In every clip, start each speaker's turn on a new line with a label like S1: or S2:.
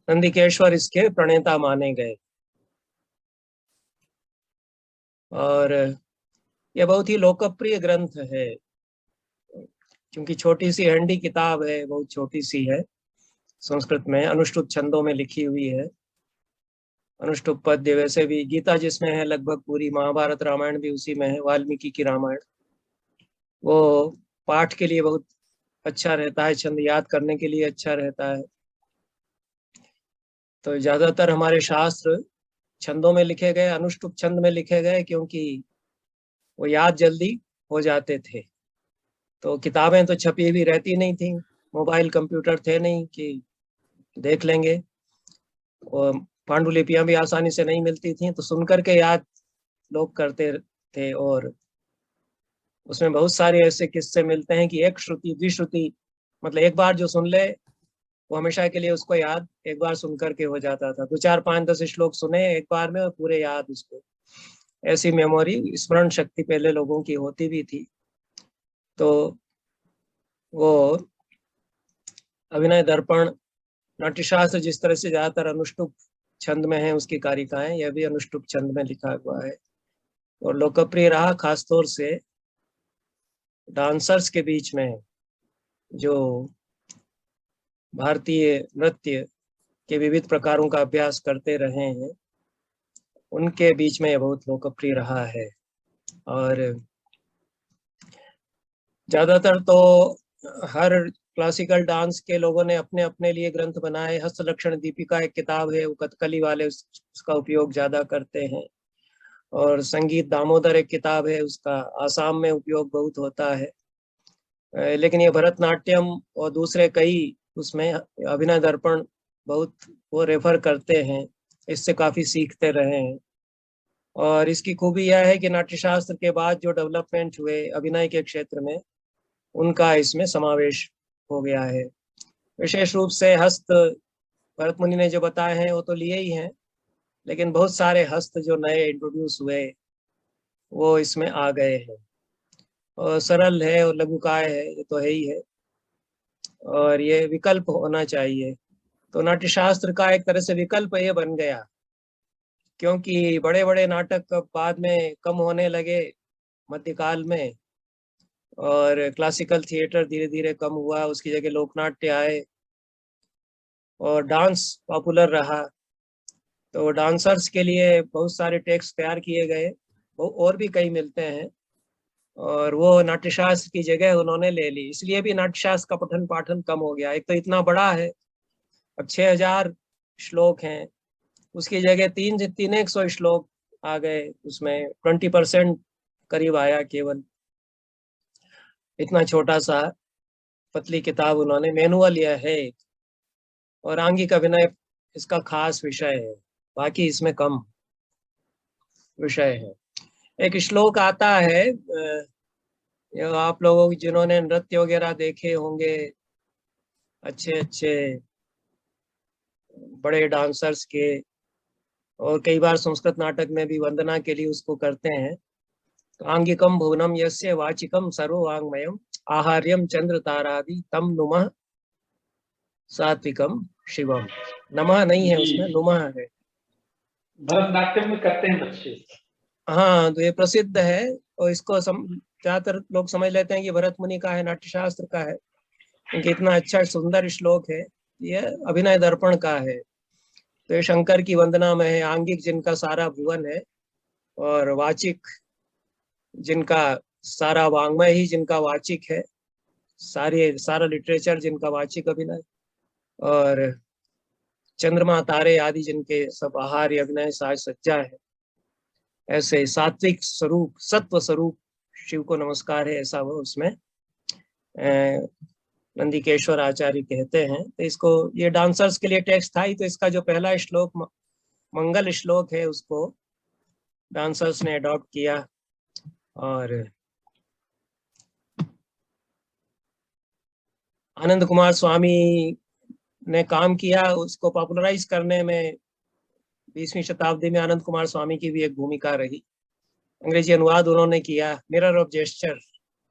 S1: नंदिकेश्वर इसके प्रणेता माने गए। और यह बहुत ही लोकप्रिय ग्रंथ है, क्योंकि छोटी सी हंडी किताब है, बहुत छोटी सी है, संस्कृत में अनुष्टुप छंदों में लिखी हुई है। अनुष्टुप पद्य वैसे भी गीता जिसमें है लगभग पूरी, महाभारत रामायण भी उसी में है, वाल्मीकि की रामायण। वो पाठ के लिए बहुत अच्छा रहता है, छंद याद करने के लिए अच्छा रहता है। तो ज्यादातर हमारे शास्त्र छंदों में लिखे गए, अनुष्टुप छंद में लिखे गए, क्योंकि वो याद जल्दी हो जाते थे। तो किताबें तो छपी भी रहती नहीं थी, मोबाइल कंप्यूटर थे नहीं कि देख लेंगे, और पांडुलिपियां भी आसानी से नहीं मिलती थी, तो सुनकर के याद लोग करते थे। और उसमें बहुत सारे ऐसे किस्से मिलते हैं कि एक श्रुति द्विश्रुति, मतलब एक बार जो सुन ले वो हमेशा के लिए उसको याद एक बार सुन करके हो जाता था। 2 4 5 10 श्लोक सुने एक बार में और पूरे याद उसको। ऐसी मेमोरी, स्मरण शक्ति पहले लोगों की होती भी थी। तो वो अभिनय दर्पण, नाट्यशास्त्र जिस तरह से ज्यादातर अनुष्टुप छंद में है उसकी कारिकाएं, यह भी अनुष्टुप छंद में लिखा हुआ है और लोकप्रिय रहा, खासतौर से डांसर्स के बीच में, जो भारतीय नृत्य के विविध प्रकारों का अभ्यास करते रहे हैं, उनके बीच में यह बहुत लोकप्रिय रहा है। और ज्यादातर तो हर क्लासिकल डांस के लोगों ने अपने अपने लिए ग्रंथ बनाए। हस्तलक्षण दीपिका एक किताब है, वो कथकली वाले उसका उपयोग ज्यादा करते हैं। और संगीत दामोदर एक किताब है, उसका आसाम में उपयोग बहुत होता है। लेकिन ये भरतनाट्यम और दूसरे कई उसमें अभिनय दर्पण बहुत वो रेफर करते हैं, इससे काफी सीखते रहे हैं। और इसकी खूबी यह है कि नाट्यशास्त्र के बाद जो डेवलपमेंट हुए अभिनय के क्षेत्र में, उनका इसमें समावेश हो गया है। विशेष रूप से हस्त, भरत मुनि ने जो बताए हैं वो तो लिए ही हैं, लेकिन बहुत सारे हस्त जो नए इंट्रोड्यूस हुए वो इसमें आ गए हैं। और सरल है और लघुकाय है, ये तो है ही है, और ये विकल्प होना चाहिए। तो नाट्यशास्त्र का एक तरह से विकल्प ये बन गया, क्योंकि बड़े बड़े नाटक बाद में कम होने लगे मध्यकाल में, और क्लासिकल थिएटर धीरे धीरे कम हुआ, उसकी जगह लोकनाट्य आए और डांस पॉपुलर रहा। तो डांसर्स के लिए बहुत सारे टेक्स्ट तैयार किए गए, वो और भी कई मिलते हैं, और वो नाट्यशास्त्र की जगह उन्होंने ले ली। इसलिए भी नाट्यशास्त्र का पठन पाठन कम हो गया। एक तो इतना बड़ा है, अब 6000 श्लोक हैं, उसकी जगह 300 श्लोक आ गए, उसमें 20% करीब आया केवल। इतना छोटा सा पतली किताब उन्होंने, मैनुअल यह है। और आंगिक अभिनय इसका खास विषय है, बाकी इसमें कम विषय है। एक श्लोक आता है, ये आप लोगों की जिन्होंने नृत्य वगैरह देखे होंगे, अच्छे अच्छे बड़े डांसर्स के, और कई बार संस्कृत नाटक में भी वंदना के लिए उसको करते हैं। तो आंगिकम भुवनम यस्य वाचिकम सर्ववांगमयम आहार्यम चंद्र तारादि तम नुमः सात्विकम शिवम। नमः नहीं है उसमें, नुमः है।
S2: भरतनाट्यम में करते हैं बच्चे।
S1: हाँ, तो ये प्रसिद्ध है, और इसको ज्यादातर लोग समझ लेते हैं कि भरत मुनि का है, नाट्यशास्त्र का है, क्योंकि इतना अच्छा सुंदर श्लोक है। ये अभिनय दर्पण का है। तो ये शंकर की वंदना में है। आंगिक जिनका सारा भुवन है, और वाचिक जिनका सारा वांग्मय ही जिनका वाचिक है, सारा लिटरेचर जिनका वाचिक अभिनय, और चंद्रमा तारे आदि जिनके सब आहार्य अभिनय साज सज्जा है। ऐसे सात्विक स्वरूप, सत्व स्वरूप शिव को नमस्कार है, ऐसा वो उसमें नंदिकेश्वर आचार्य कहते हैं। तो इसको, ये डांसर्स के लिए टेक्स्ट था ही, तो इसका जो पहला श्लोक मंगल श्लोक है उसको डांसर्स ने अडॉप्ट किया। और आनंद कुमार स्वामी ने काम किया उसको पॉपुलराइज करने में। 20वीं शताब्दी में आनंद कुमार स्वामी की भी एक भूमिका रही। अंग्रेजी अनुवाद उन्होंने किया, मिरर ऑफ जेस्चर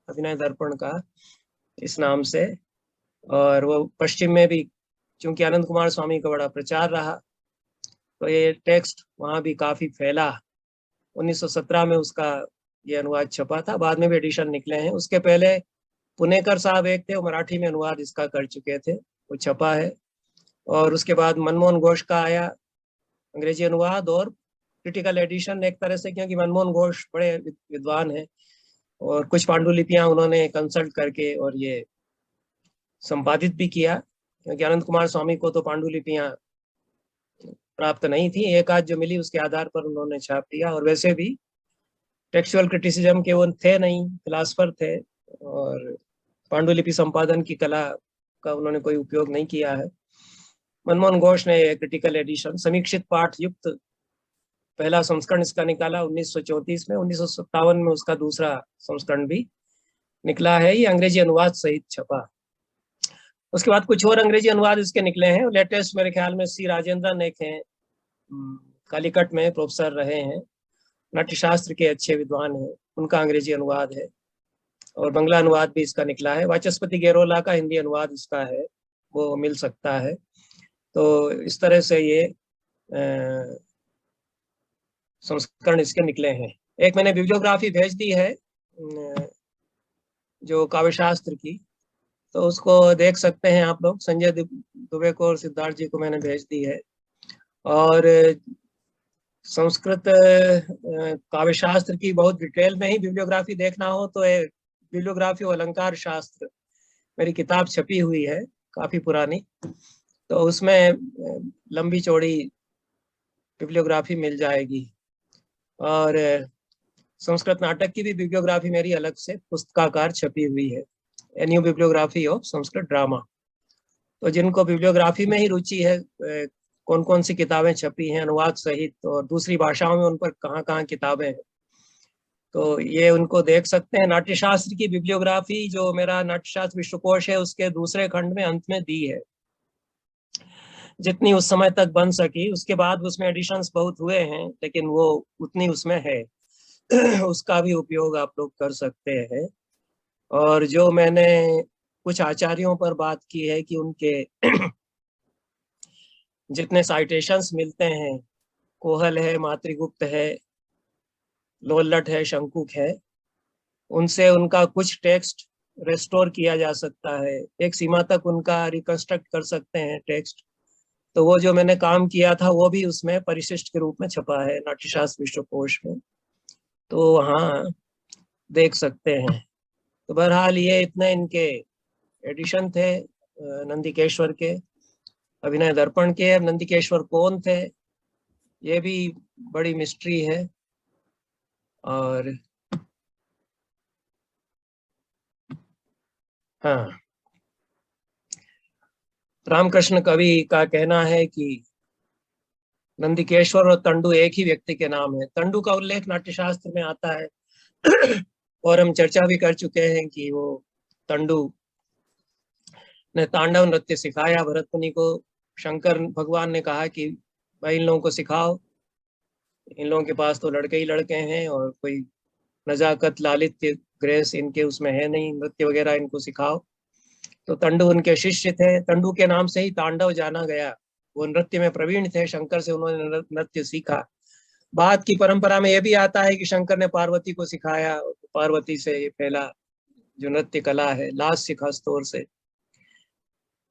S1: अभिनय दर्पण का, इस नाम से। और वो पश्चिम में भी चूंकि आनंद कुमार स्वामी का बड़ा प्रचार रहा तो ये टेक्स्ट वहाँ भी काफी फैला। 1917 में उसका ये अनुवाद छपा था, बाद में भी एडिशन निकले हैं। उसके पहले पुणेकर साहब एक थे, वो मराठी में अनुवाद इसका कर चुके थे, वो छपा है। और उसके बाद मनमोहन घोष का आया अंग्रेजी अनुवाद और क्रिटिकल एडिशन एक तरह से, क्योंकि मनमोहन घोष बड़े विद्वान हैं और कुछ पांडुलिपियां उन्होंने कंसल्ट करके और ये संपादित भी किया, क्योंकि आनंद कुमार स्वामी को तो पांडुलिपियां प्राप्त नहीं थी, एक आध जो मिली उसके आधार पर उन्होंने छाप दिया। और वैसे भी टेक्सचुअल क्रिटिसिज्म के वो थे नहीं, फिलासफर थे, और पांडुलिपि संपादन की कला का उन्होंने कोई उपयोग नहीं किया है। मनमोहन घोष ने क्रिटिकल एडिशन समीक्षित पाठ युक्त पहला संस्करण इसका निकाला 1934 में। 1957 में उसका दूसरा संस्करण भी निकला है, ये अंग्रेजी अनुवाद सहित छपा। उसके बाद कुछ और अंग्रेजी अनुवाद इसके निकले हैं। लेटेस्ट मेरे ख्याल में सी राजेंद्रन एक हैं, कालीकट में प्रोफेसर रहे हैं, नाट्यशास्त्र के अच्छे विद्वान हैं, उनका अंग्रेजी अनुवाद है। और बंगला अनुवाद भी इसका निकला है। वाचस्पति गेरोला का हिंदी अनुवाद इसका है, वो मिल सकता है। तो इस तरह से ये संस्करण इसके निकले हैं। एक मैंने बिब्लियोग्राफी भेज दी है जो काव्यशास्त्र की, तो उसको देख सकते हैं आप लोग। संजय दुबे को और सिद्धार्थ जी को मैंने भेज दी है। और संस्कृत काव्यशास्त्र की बहुत डिटेल में ही बिब्लियोग्राफी देखना हो तो बिब्लियोग्राफी और अलंकार शास्त्र मेरी किताब छपी हुई है, काफी पुरानी, तो उसमें लंबी चौड़ी बिब्लियोग्राफी मिल जाएगी। और संस्कृत नाटक की भी बिब्लियोग्राफी मेरी अलग से पुस्तकाकार छपी हुई है, a new bibliography of Sanskrit drama. तो जिनको बिब्लियोग्राफी में ही रुचि है, कौन कौन सी किताबें छपी हैं अनुवाद सहित और दूसरी भाषाओं में, उन पर कहाँ कहाँ किताबें हैं, तो ये उनको देख सकते हैं। नाट्यशास्त्र की बिब्लियोग्राफी जो मेरा नाट्यशास्त्र विश्वकोश है उसके दूसरे खंड में अंत में दी है, जितनी उस समय तक बन सकी। उसके बाद उसमें एडिशंस बहुत हुए हैं, लेकिन वो उतनी उसमें है उसका भी उपयोग आप लोग कर सकते हैं। और जो मैंने कुछ आचार्यों पर बात की है कि उनके जितने साइटेशंस मिलते हैं, कोहल है, मातृगुप्त है, लोल्लट है, शंकुक है, उनसे उनका कुछ टेक्स्ट रेस्टोर किया जा सकता है, एक सीमा तक उनका रिकंस्ट्रक्ट कर सकते हैं टेक्स्ट। तो वो जो मैंने काम किया था वो भी उसमें परिशिष्ट के रूप में छपा है नाट्यशास्त्र विश्वकोश में, तो वहाँ देख सकते हैं। तो बहरहाल ये इतने इनके एडिशन थे नंदिकेश्वर के, अभिनय दर्पण के। नंदिकेश्वर कौन थे ये भी बड़ी मिस्ट्री है। और हाँ, रामकृष्ण कवि का कहना है कि नंदिकेश्वर और तंडु एक ही व्यक्ति के नाम है। तंडु का उल्लेख नाट्यशास्त्र में आता है और हम चर्चा भी कर चुके हैं कि वो तंडु ने तांडव नृत्य सिखाया भरत मुनि को। शंकर भगवान ने कहा कि भाई इन लोगों को सिखाओ, इन लोगों के पास तो लड़के ही लड़के हैं और कोई नजाकत लालित्य ग्रेस इनके उसमें है नहीं, नृत्य वगैरह इनको सिखाओ। तो तंडु उनके शिष्य थे, तंडु के नाम से ही तांडव जाना गया। वो नृत्य में प्रवीण थे, शंकर से उन्होंने नृत्य सीखा। बाद की परंपरा में यह भी आता है कि शंकर ने पार्वती को सिखाया, पार्वती से ये फैला जो नृत्य कला है लास्य खासतौर से।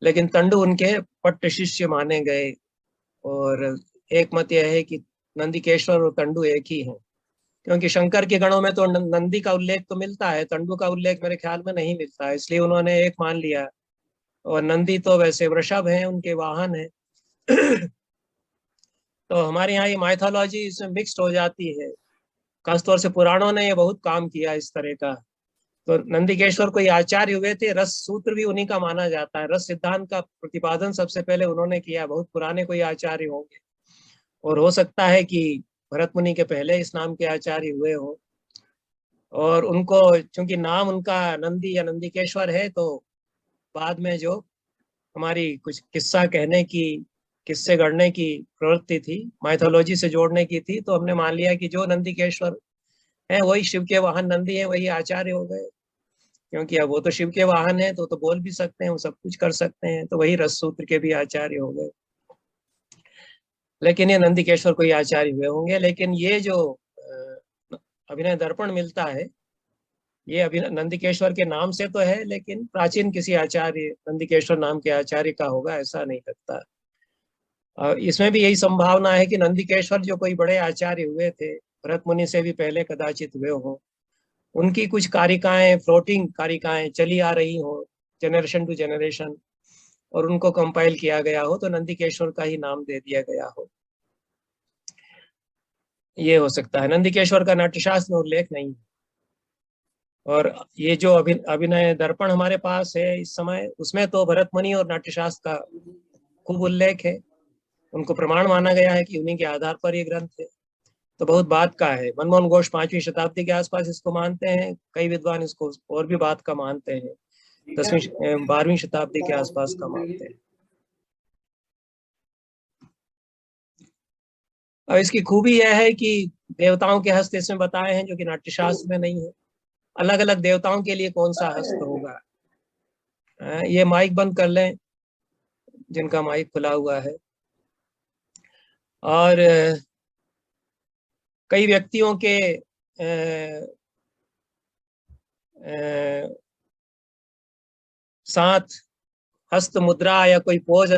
S1: लेकिन तंडु उनके पट्ट शिष्य माने गए। और एक मत यह है कि नंदिकेश्वर और तंडु एक ही हैं, क्योंकि शंकर के गणों में तो नंदी का उल्लेख तो मिलता है, तंडु का उल्लेख मेरे ख्याल में नहीं मिलता है, इसलिए उन्होंने एक मान लिया। और नंदी तो वैसे वृषभ हैं, उनके वाहन है तो हमारे यहाँ ये माइथोलॉजी इसमें मिक्स्ड हो जाती है। खासतौर से पुराणों ने ये बहुत काम किया इस तरह का। तो नंदिकेश्वर कोई आचार्य हुए थे, रस सूत्र भी उन्हीं का माना जाता है, रस सिद्धांत का प्रतिपादन सबसे पहले उन्होंने किया। बहुत पुराने कोई आचार्य होंगे और हो सकता है कि भरत मुनि के पहले इस नाम के आचार्य हुए हो। और उनको चूंकि नाम उनका नंदी या नंदिकेश्वर है, तो बाद में जो हमारी कुछ किस्सा कहने की, किस्से गढ़ने की प्रवृत्ति थी, माइथोलॉजी से जोड़ने की थी, तो हमने मान लिया कि जो नंदिकेश्वर है वही शिव के वाहन नंदी है, वही आचार्य हो गए। क्योंकि अब वो तो शिव के वाहन है, तो बोल भी सकते हैं, वो सब कुछ कर सकते हैं, तो वही रस सूत्र के भी आचार्य हो गए। लेकिन ये नंदिकेश्वर कोई आचार्य हुए होंगे। लेकिन ये जो अभिनय दर्पण मिलता है, ये अभी नंदिकेश्वर के नाम से तो है, लेकिन प्राचीन किसी आचार्य नंदिकेश्वर नाम के आचार्य का होगा ऐसा नहीं लगता। इसमें भी यही संभावना है कि नंदिकेश्वर जो कोई बड़े आचार्य हुए थे, भरत मुनि से भी पहले कदाचित हुए हो, उनकी कुछ कारिकाएं, फ्लोटिंग कारिकाएं चली आ रही हो जनरेशन टू जनरेशन, और उनको कंपाइल किया गया हो, तो नंदिकेश्वर का ही नाम दे दिया गया हो, ये हो सकता है। नंदिकेश्वर का नाट्यशास्त्र में उल्लेख नहीं है। और ये जो अभिनय दर्पण हमारे पास है इस समय, उसमें तो भरत मुनि और नाट्यशास्त्र का खूब उल्लेख है। उनको प्रमाण माना गया है कि उन्हीं के आधार पर ये ग्रंथ है। तो बहुत बात का है। मनमोहन घोष 5वीं शताब्दी के आसपास इसको मानते हैं, कई विद्वान इसको और भी बात का मानते हैं, 12वीं शताब्दी के आसपास का मानते हैं। और इसकी खूबी यह है कि देवताओं के हस्त इसमें बताए हैं, जो कि नाट्यशास्त्र में नहीं है। अलग अलग देवताओं के लिए कौन सा हस्त होगा। ये माइक बंद कर लें जिनका माइक खुला हुआ है। और कई व्यक्तियों के साथ हस्त मुद्रा या कोई पोज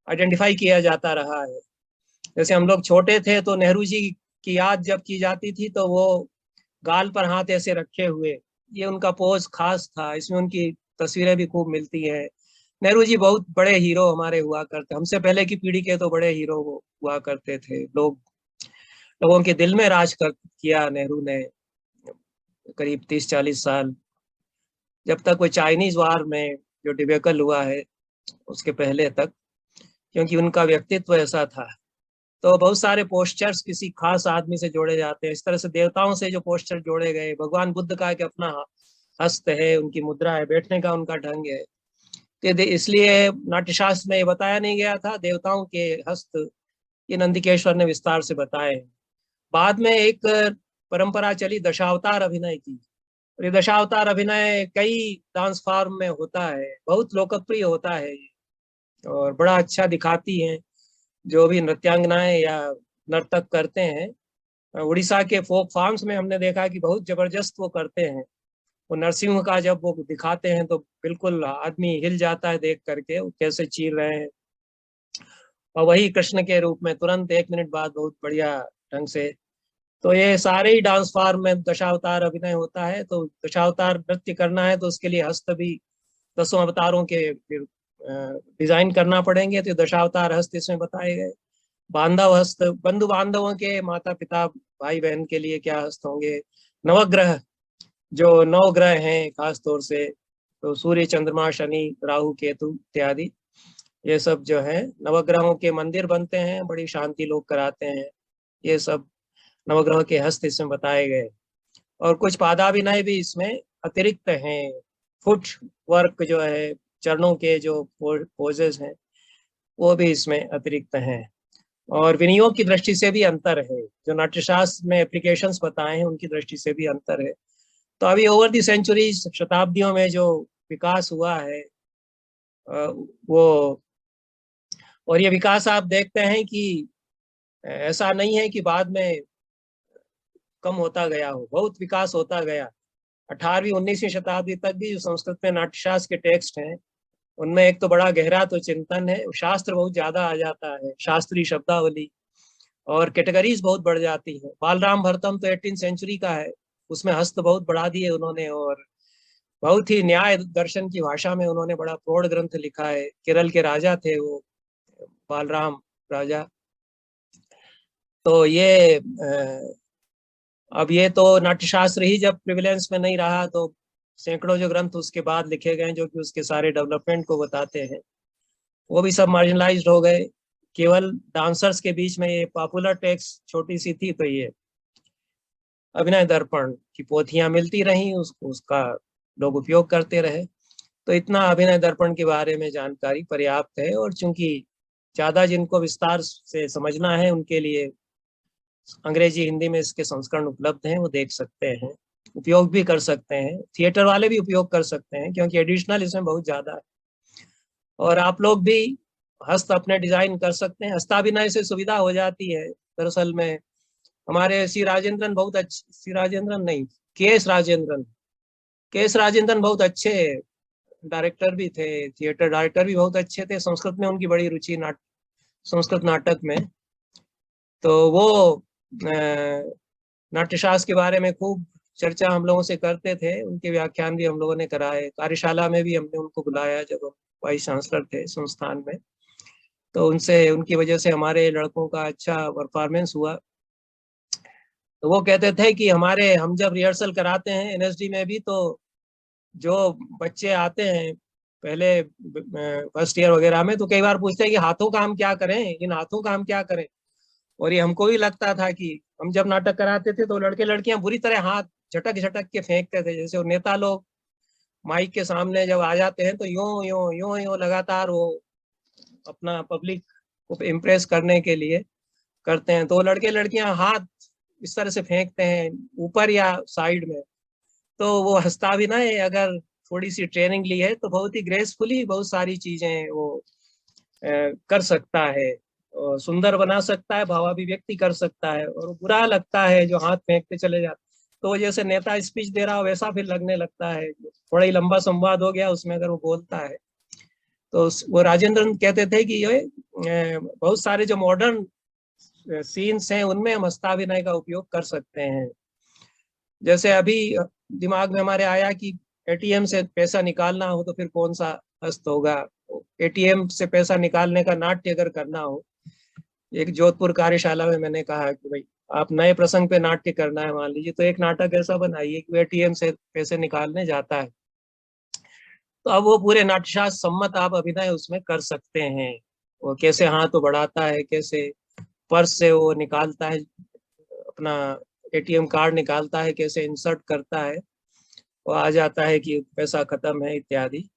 S1: आइडेंटिफाई किया जाता रहा है। जैसे हम लोग छोटे थे तो नेहरू जी की याद जब की जाती थी, तो वो गाल पर हाथ ऐसे रखे हुए, ये उनका पोज खास था। इसमें उनकी तस्वीरें भी खूब मिलती हैं। नेहरू जी बहुत बड़े हीरो हमारे हुआ करते, हमसे पहले की पीढ़ी के तो बड़े हीरो वो हुआ करते थे। लोगों के दिल में किया नेहरू ने करीब 30-40 साल, जब तक वो चाइनीज वार में जो डिबेकल हुआ है उसके पहले तक, क्योंकि उनका व्यक्तित्व ऐसा था। तो बहुत सारे पोस्चर्स किसी खास आदमी से जोड़े जाते हैं। इस तरह से देवताओं से जो पोस्टर जोड़े गए, भगवान बुद्ध का एक अपना हस्त है, उनकी मुद्रा है, बैठने का उनका ढंग है। तो इसलिए नाट्यशास्त्र में ये बताया नहीं गया था। देवताओं के हस्त ये नंदिकेश्वर ने विस्तार से बताए। बाद में एक परंपरा चली दशावतार अभिनय की। ये दशावतार अभिनय कई डांस फॉर्म में होता है, बहुत लोकप्रिय होता है ये, और बड़ा अच्छा दिखाती हैं जो भी नृत्यांगनाएं या नर्तक करते हैं। उड़ीसा के फोक फॉर्म्स में हमने देखा कि बहुत जबरदस्त वो करते हैं। वो नरसिंह का जब वो दिखाते हैं तो बिल्कुल आदमी हिल जाता है देख करके, वो कैसे चीर रहे हैं। और वही कृष्ण के रूप में तुरंत 1 मिनट बाद बहुत बढ़िया ढंग से। तो ये सारे ही डांस फॉर्म में दशावतार अभिनय होता है। तो दशावतार नृत्य करना है तो उसके लिए हस्त भी 10 अवतारों के डिजाइन करना पड़ेंगे। तो दशावतार हस्त इसमें बताए गए। बांधव हस्त, बंधु बांधवों के, माता पिता भाई बहन के लिए क्या हस्त होंगे। नवग्रह, जो 9 ग्रह हैं खास तौर से, तो सूर्य, चंद्रमा, शनि, राहु, केतु इत्यादि, ये सब जो है नवग्रहों के मंदिर बनते हैं, बड़ी शांति लोग कराते हैं। ये सब नवग्रह के हस्त इसमें बताए गए। और कुछ पादाभिनय भी इसमें अतिरिक्त हैं। फुट वर्क जो है, चरणों के जो पोजेस हैं, वो भी इसमें अतिरिक्त हैं। और विनियोग की दृष्टि से भी अंतर है। जो नाट्यशास्त्र में एप्लीकेशंस बताए हैं उनकी दृष्टि से भी अंतर है। तो अभी ओवर दी सेंचुरी, शताब्दियों में जो विकास हुआ है वो, और ये विकास आप देखते हैं कि ऐसा नहीं है कि बाद में कम होता गया हो, बहुत विकास होता गया। 18वीं 19वीं शताब्दी तक भी जो संस्कृत में नाट्यशास्त्र के टेक्स्ट हैं, उनमें एक तो बड़ा गहरा तो चिंतन है, शास्त्र बहुत ज्यादा आ जाता है, शास्त्रीय शब्दावली और कैटेगरीज बहुत बढ़ जाती है। बालराम भरतम तो 18th सेंचुरी का है, उसमें हस्त बहुत बढ़ा दिए उन्होंने, और बहुत ही न्याय दर्शन की भाषा में उन्होंने बड़ा प्रौढ़ ग्रंथ लिखा है। केरल के राजा थे वो, बालराम राजा। तो ये अब ये तो नाट्यशास्त्र ही जब प्रिविलेंस में नहीं रहा, तो सैकड़ों जो ग्रंथ उसके बाद लिखे गए जो कि उसके सारे डेवलपमेंट को बताते हैं, वो भी सब मार्जिनलाइज्ड हो गए। केवल डांसर्स के बीच में ये पॉपुलर टेक्स्ट छोटी सी थी, तो ये अभिनय दर्पण की पोथियां मिलती रही, उसका लोग उपयोग करते रहे। तो इतना अभिनय दर्पण के बारे में जानकारी पर्याप्त है। और चूंकि ज्यादा जिनको विस्तार से समझना है, उनके लिए अंग्रेजी हिंदी में इसके संस्करण उपलब्ध हैं, वो देख सकते हैं। उपयोग भी कर सकते हैं, थिएटर वाले भी उपयोग कर सकते हैं, क्योंकि एडिशनल इसमें बहुत ज्यादा है। और आप लोग भी हस्त अपने डिजाइन कर सकते हैं, हस्ताभिनय से सुविधा हो जाती है। दरअसल में हमारे सी राजेंद्रन बहुत अच्छे, सी राजेंद्रन नहीं, के एस राजेंद्रन बहुत अच्छे डायरेक्टर भी थे, थिएटर डायरेक्टर भी बहुत अच्छे थे। संस्कृत में उनकी बड़ी रुचि, संस्कृत नाटक में। तो वो नाट्यशास्त्र के बारे में खूब चर्चा हम लोगों से करते थे, उनके व्याख्यान भी हम लोगों ने कराए, कार्यशाला में भी हमने उनको बुलाया जब हम वाइस चांसलर थे संस्थान में। तो उनसे, उनकी वजह से हमारे लड़कों का अच्छा परफॉर्मेंस हुआ। तो वो कहते थे कि हम जब रिहर्सल कराते हैं एनएसडी में भी, तो जो बच्चे आते हैं पहले फर्स्ट ईयर वगैरह में, तो कई बार पूछते हैं कि हाथों का हम क्या करें, इन हाथों का हम क्या करें। और ये हमको भी लगता था कि हम जब नाटक कराते थे तो लड़के लड़कियां बुरी तरह हाथ झटक झटक के फेंकते थे। जैसे वो नेता लोग माइक के सामने जब आ जाते हैं तो यूं यूं यूं यूं लगातार वो अपना पब्लिक को इम्प्रेस करने के लिए करते हैं, तो लड़के लड़कियां हाथ इस तरह से फेंकते हैं ऊपर या साइड में। तो वो हस्ताभिनय अगर थोड़ी सी ट्रेनिंग ली है तो बहुत ही ग्रेसफुली बहुत सारी चीजें वो कर सकता है, और सुंदर बना सकता है, भावाभिव्यक्ति कर सकता है। और बुरा लगता है जो हाथ फेंकते चले जाते, तो जैसे नेता स्पीच दे रहा हो वैसा फिर लगने लगता है। थोड़ा ही लंबा संवाद हो गया उसमें अगर वो बोलता है। तो वो राजेंद्रन कहते थे कि ये बहुत सारे जो मॉडर्न सीन्स हैं उनमें हम हस्ताभिनय का उपयोग कर सकते हैं। जैसे अभी दिमाग में हमारे आया कि एटीएम से पैसा निकालना हो तो फिर कौन सा हस्त होगा। एटीएम से पैसा निकालने का नाट्य अगर करना हो, एक जोधपुर कार्यशाला में मैंने कहा कि भाई आप नए प्रसंग पे नाट्य करना है मान लीजिए, तो एक नाटक ऐसा बनाइए कि एटीएम से पैसे निकालने जाता है। तो अब वो पूरे नाट्यशास्त्र सम्मत आप अभिनय उसमें कर सकते हैं। वो कैसे हाथ बढ़ाता है, कैसे पर्स से वो निकालता है अपना एटीएम कार्ड निकालता है, कैसे इंसर्ट करता है, वो आ जाता है कि पैसा खत्म है इत्यादि।